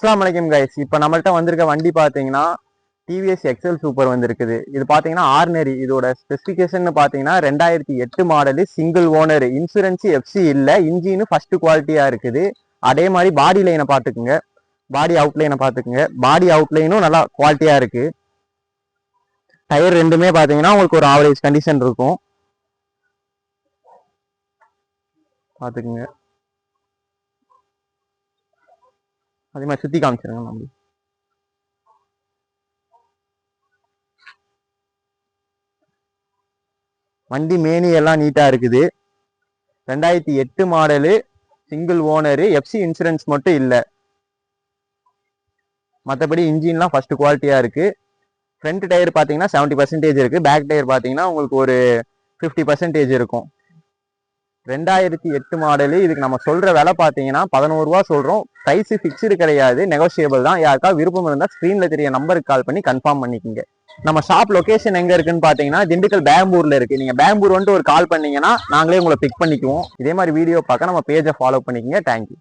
அஸ்ஸலாமு அலைக்கும் கைஸ். இப்போ நம்மள்ட்ட வந்திருக்க வண்டி பார்த்தீங்கன்னா டிவிஎஸ் எக்ஸல் சூப்பர் வந்திருக்குது. இது பார்த்தீங்கன்னா ஆர்டினரி. இதோட ஸ்பெசிஃபிகேஷன் பார்த்தீங்கன்னா 2008 model, single owner, insurance FC இல்லை, இன்ஜின் ஃபர்ஸ்ட் குவாலிட்டியா இருக்குது. அதே மாதிரி பாடி லைனை பார்த்துக்குங்க, பாடி அவுட்லைனை பார்த்துக்குங்க. பாடி அவுட்லைனும் நல்லா குவாலிட்டியா இருக்கு. டயர் ரெண்டுமே பார்த்தீங்கன்னா உங்களுக்கு ஒரு ஆவரேஜ் கண்டிஷன் இருக்கும், பார்த்துக்குங்க. அதே மாதிரி சுத்தி காமிச்சிருங்க. நம்ம வண்டி மேனி எல்லாம் நீட்டா இருக்குது. 2008 model, single owner, FC insurance மட்டும் இல்லை. மற்றபடி இன்ஜின்லாம் ஃபர்ஸ்ட் குவாலிட்டியா இருக்கு. ஃப்ரண்ட் டயர் பார்த்தீங்கன்னா 70% இருக்கு. பேக் டயர் பார்த்தீங்கன்னா உங்களுக்கு ஒரு 50% இருக்கும். 2008 மாடலு. இதுக்கு நம்ம சொல்ற விலை பார்த்தீங்கன்னா 11 ரூபா சொல்றோம். பிரைஸ் ஃபிக்ஸ்டு கிடையாது, நெகோசியபிள் தான். யாருக்கா விருப்பம் இருந்தால் ஸ்க்ரீன்ல தெரிய நம்பருக்கு கால் பண்ணி கன்ஃபார்ம் பண்ணிக்கோங்க. நம்ம ஷாப் லொகேஷன் எங்க இருக்குன்னு பாத்தீங்கன்னா திண்டுக்கல் பேம்பூர்ல இருக்கு. நீங்க பேம்பூர் வந்துட்டு ஒரு கால் பண்ணீங்கன்னா நாங்களே உங்களை பிக் பண்ணிக்குவோம். இதே மாதிரி வீடியோ பார்க்க நம்ம பேஜை ஃபாலோ பண்ணிக்கோங்க. தேங்க்யூ.